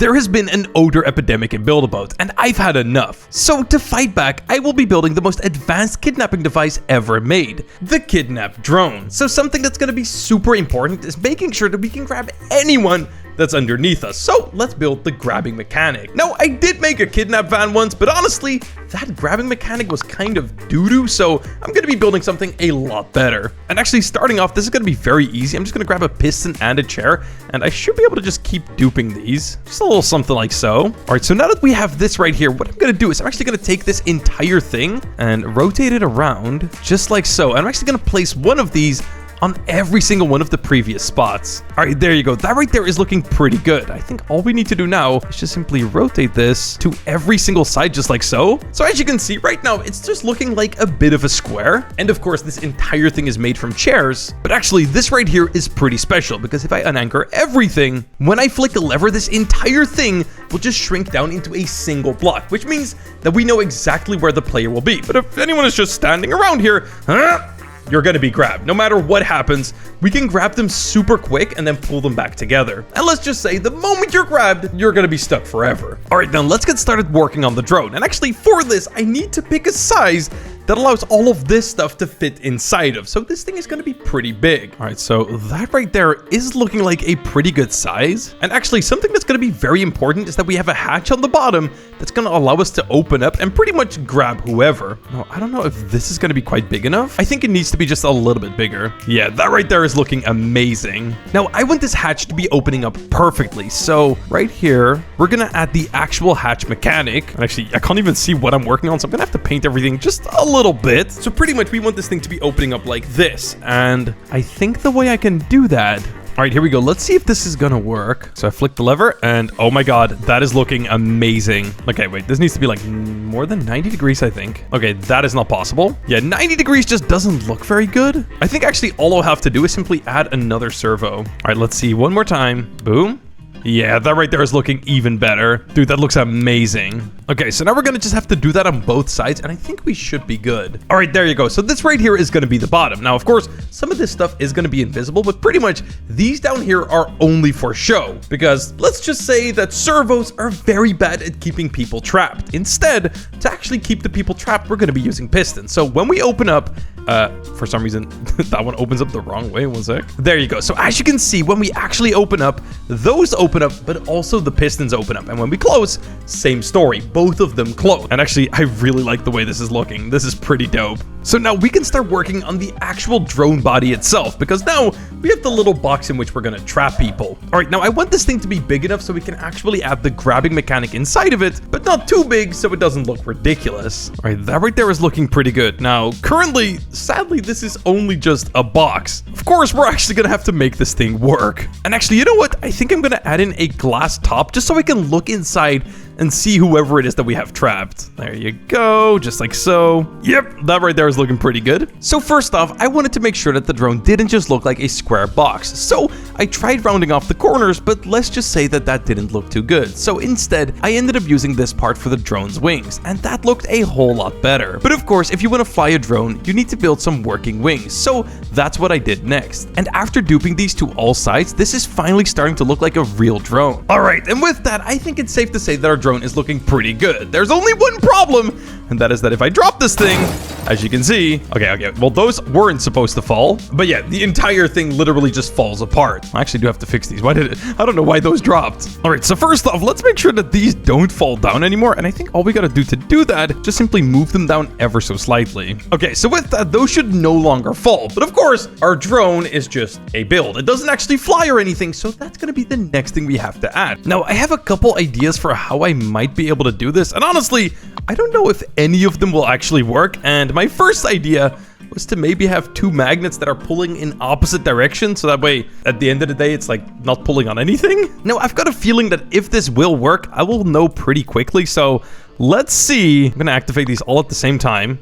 there has been an odor epidemic in Build-A-Boat, and I've had enough. So to fight back, I will be building the most advanced kidnapping device ever made, the kidnap drone. So something that's going to be super important is making sure that we can grab anyone that's underneath us. So let's build the grabbing mechanic. Now, I did make a kidnap van once, but honestly, that grabbing mechanic was kind of doo-doo, so I'm gonna be building something a lot better. And actually, starting off, this is gonna be very easy. I'm just gonna grab a piston and a chair, and I should be able to just keep duping these. Just a little something like so. All right, so now that we have this right here, what I'm gonna do is I'm actually gonna take this entire thing and rotate it around just like so. And I'm actually gonna place one of these on every single one of the previous spots. All right, there you go. That right there is looking pretty good. I think all we need to do now is just simply rotate this to every single side just like so. So as you can see right now, it's just looking like a bit of a square. And of course, this entire thing is made from chairs. But actually, this right here is pretty special because if I unanchor everything, when I flick a lever, this entire thing will just shrink down into a single block, which means that we know exactly where the player will be. But if anyone is just standing around here, you're gonna be grabbed. No matter what happens, we can grab them super quick and then pull them back together. And let's just say the moment you're grabbed, you're gonna be stuck forever. All right, now let's get started working on the drone. And actually for this, I need to pick a size that allows all of this stuff to fit inside of. So this thing is going to be pretty big. All right, so that right there is looking like a pretty good size. And actually something that's going to be very important is that we have a hatch on the bottom that's going to allow us to open up and pretty much grab whoever. Now, I don't know if this is going to be quite big enough. I think it needs to be just a little bit bigger. Yeah, that right there is looking amazing. Now, I want this hatch to be opening up perfectly. So right here, we're going to add the actual hatch mechanic. And actually, I can't even see what I'm working on, so I'm going to have to paint everything just a little bit. So pretty much we want this thing to be opening up like this. And I think the way I can do that... All right, here we go. Let's see if this is gonna work. So I flick the lever and oh my God, that is looking amazing. Okay, wait, this needs to be like more than 90 degrees, I think. Okay, that is not possible. Yeah, 90 degrees just doesn't look very good. I think actually all I'll have to do is simply add another servo. All right, let's see one more time. Boom. Yeah, that right there is looking even better. Dude, that looks amazing. Okay, so now we're gonna just have to do that on both sides, and I think we should be good. All right, there you go. So this right here is gonna be the bottom. Now, of course, some of this stuff is gonna be invisible, but pretty much these down here are only for show. Because let's just say that servos are very bad at keeping people trapped. Instead, to actually keep the people trapped, we're gonna be using pistons. So when we open up, for some reason, that one opens up the wrong way. One sec. There you go. So as you can see, when we actually open up, those open up, but also the pistons open up. And when we close, same story. Both of them close. And actually, I really like the way this is looking. This is pretty dope. So now we can start working on the actual drone body itself, because now we have the little box in which we're gonna trap people. All right, now I want this thing to be big enough so we can actually add the grabbing mechanic inside of it, but not too big so it doesn't look ridiculous. All right, that right there is looking pretty good. Now, currently, sadly, this is only just a box. Of course, we're actually gonna have to make this thing work. And actually, you know what? I think I'm gonna add in a glass top just so I can look inside and see whoever it is that we have trapped. There you go, just like so. Yep, that right there is looking pretty good. So first off, I wanted to make sure that the drone didn't just look like a square box. So I tried rounding off the corners, but let's just say that that didn't look too good. So instead, I ended up using this part for the drone's wings, and that looked a whole lot better. But of course, if you want to fly a drone, you need to build some working wings. So that's what I did next. And after duping these to all sides, this is finally starting to look like a real drone. All right, and with that, I think it's safe to say that our drone is looking pretty good. There's only one problem, and that is that if I drop this thing, as you can see, okay, well, those weren't supposed to fall, but yeah, the entire thing literally just falls apart. I actually do have to fix these. Why did it? I don't know why those dropped. All right, so first off, let's make sure that these don't fall down anymore, and I think all we gotta do to do that, just simply move them down ever so slightly. Okay, so with that, those should no longer fall, but of course, our drone is just a build. It doesn't actually fly or anything, so that's gonna be the next thing we have to add. Now, I have a couple ideas for how I might be able to do this, and honestly, I don't know if any of them will actually work, and my first idea was to maybe have two magnets that are pulling in opposite directions, so that way, at the end of the day, it's like not pulling on anything. Now, I've got a feeling that if this will work, I will know pretty quickly, so let's see. I'm gonna activate these all at the same time.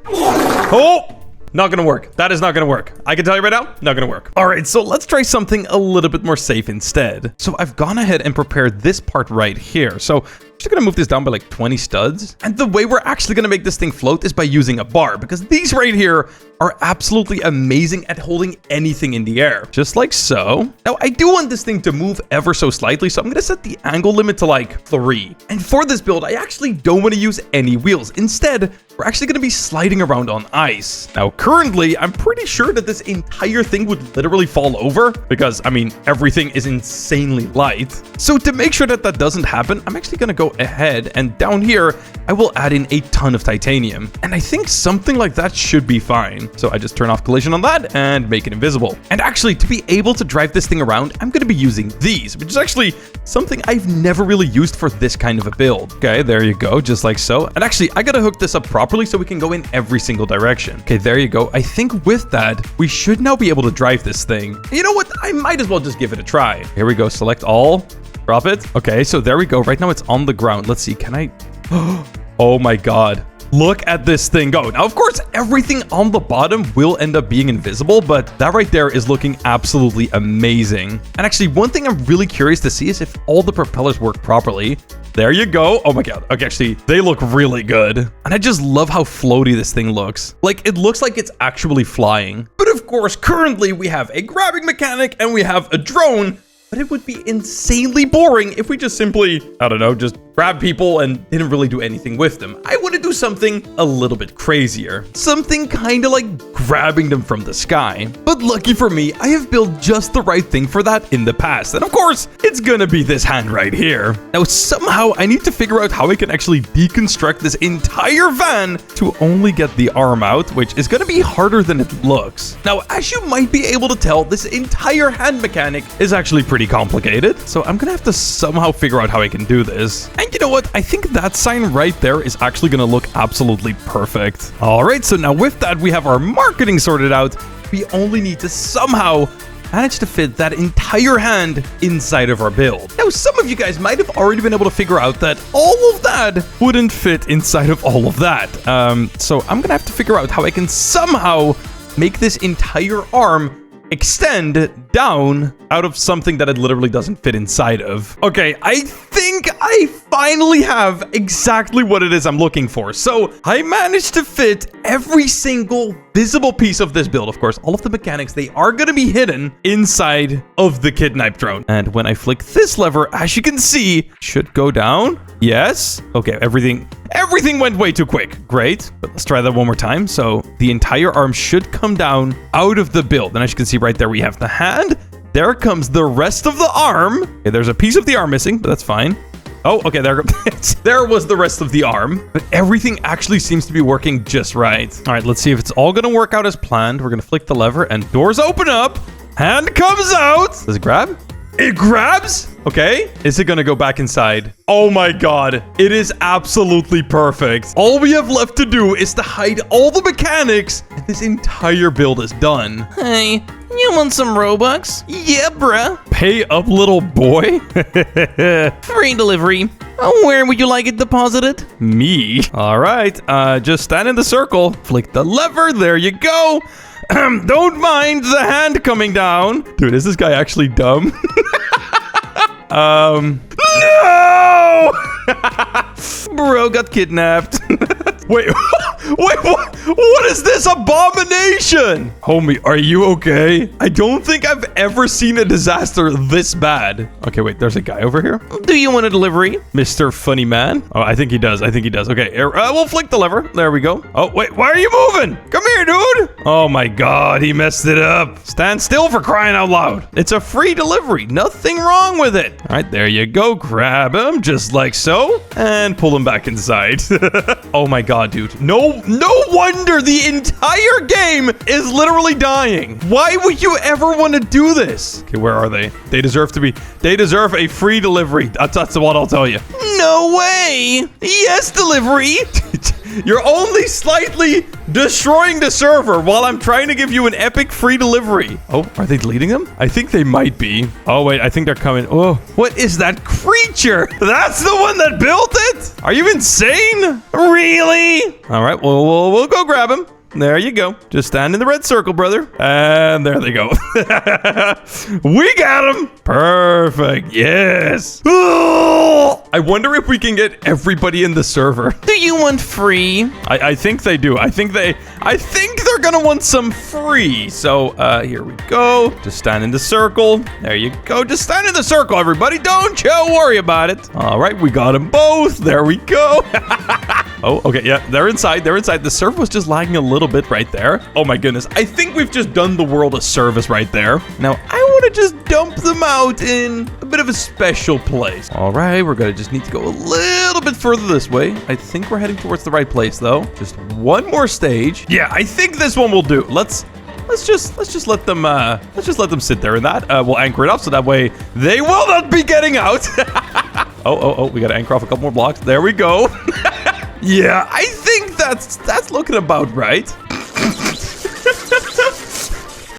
Oh! not gonna work. That is not gonna work. I can tell you right now, not gonna work. All right, so let's try something a little bit more safe instead. So I've gone ahead and prepared this part right here. So I'm just gonna move this down by like 20 studs. And the way we're actually gonna make this thing float is by using a bar, because these right here are absolutely amazing at holding anything in the air, just like so. Now, I do want this thing to move ever so slightly, so I'm gonna set the angle limit to like 3. And for this build, I actually don't want to use any wheels. Instead, we're actually gonna be sliding around on ice. Now, currently, I'm pretty sure that this entire thing would literally fall over, because, I mean, everything is insanely light. So to make sure that that doesn't happen, I'm actually gonna go ahead and down here, I will add in a ton of titanium. And I think something like that should be fine. So I just turn off collision on that and make it invisible. And actually, to be able to drive this thing around, I'm going to be using these, which is actually something I've never really used for this kind of a build. Okay, there you go, just like so. And actually, I got to hook this up properly so we can go in every single direction. Okay, there you go. I think with that, we should now be able to drive this thing. You know what? I might as well just give it a try. Here we go. Select all. Drop it. Okay, so there we go. Right now, it's on the ground. Let's see. Can I... Oh my God. Look at this thing go. Now, of course, everything on the bottom will end up being invisible, but that right there is looking absolutely amazing. And actually, one thing I'm really curious to see is if all the propellers work properly. There you go. Oh my God. Okay, actually, they look really good. And I just love how floaty this thing looks. Like, it looks like it's actually flying. But of course, currently we have a grabbing mechanic and we have a drone. But it would be insanely boring if we just simply, I don't know, just grab people and didn't really do anything with them. I want to do something a little bit crazier. Something kind of like grabbing them from the sky. But lucky for me, I have built just the right thing for that in the past. And of course, it's gonna be this hand right here. Now, somehow I need to figure out how I can actually deconstruct this entire van to only get the arm out, which is gonna be harder than it looks. Now, as you might be able to tell, this entire hand mechanic is actually pretty complicated. So I'm gonna have to somehow figure out how I can do this. And you know what? I think that sign right there is actually going to look absolutely perfect. All right, so now with that, we have our marketing sorted out. We only need to somehow manage to fit that entire hand inside of our build. Now, some of you guys might have already been able to figure out that all of that wouldn't fit inside of all of that. So I'm going to have to figure out how I can somehow make this entire arm extend down out of something that it literally doesn't fit inside of. Okay, I think I finally have exactly what it is I'm looking for. So I managed to fit every single visible piece of this build. Of course, all of the mechanics, they are going to be hidden inside of the kidnap drone. And when I flick this lever, as you can see, should go down. Yes. Okay, everything went way too quick. Great. But let's try that one more time. So the entire arm should come down out of the build. And as you can see right there, we have the hand. There comes the rest of the arm. Okay, there's a piece of the arm missing, but that's fine. Oh, okay, there was the rest of the arm. But everything actually seems to be working just right. All right, let's see if it's all going to work out as planned. We're going to flick the lever and doors open up. Hand comes out. Does it grab? It grabs? Okay. Is it going to go back inside? Oh my God. It is absolutely perfect. All we have left to do is to hide all the mechanics, and this entire build is done. Hey, you want some Robux? Yeah, bruh. Pay up, little boy. Free delivery. Where would you like it deposited? Me? All right. Just stand in the circle. Flick the lever. There you go. Don't mind the hand coming down. Dude, is this guy actually dumb? No! Bro got kidnapped. Wait, what is this abomination? Homie, are you okay? I don't think I've ever seen a disaster this bad. Okay, wait, there's a guy over here. Do you want a delivery? Mr. Funny Man? Oh, I think he does. Okay, we'll flick the lever. There we go. Oh, wait, why are you moving? Come here, dude. Oh my God, he messed it up. Stand still, for crying out loud. It's a free delivery. Nothing wrong with it. All right, there you go. Grab him just like so and pull him back inside. Oh my God, dude. No wonder the entire game is literally dying. Why would you ever want to do this? Okay, where are they? They deserve a free delivery. That's what I'll tell you. No way. Yes, delivery. You're only slightly destroying the server while I'm trying to give you an epic free delivery. Oh, are they deleting them? I think they might be. Oh, wait, I think they're coming. Oh, what is that creature? That's the one that built it? Are you insane? Really? All right, well, we'll go grab him. There you go. Just stand in the red circle, brother. And there they go. We got them. Perfect. Yes. I wonder if we can get everybody in the server. Do you want free? I think they do. I think they're gonna want some free. So here we go. Just stand in the circle. There you go. Just stand in the circle, everybody. Don't you worry about it. All right, we got them both. There we go. Oh, okay. Yeah, they're inside. They're inside. The server was just lagging a little bit right there. Oh my goodness. I think we've just done the world a service right there. Now I want to just dump them out in a bit of a special place. All right, we're gonna just need to go a little bit further this way. I think we're heading towards the right place though. Just one more stage. Yeah, I think this one will do. Let's just let them sit there in that. We'll anchor it up so that way they will not be getting out. Oh, we gotta anchor off a couple more blocks. There we go. Yeah, I think that's looking about right.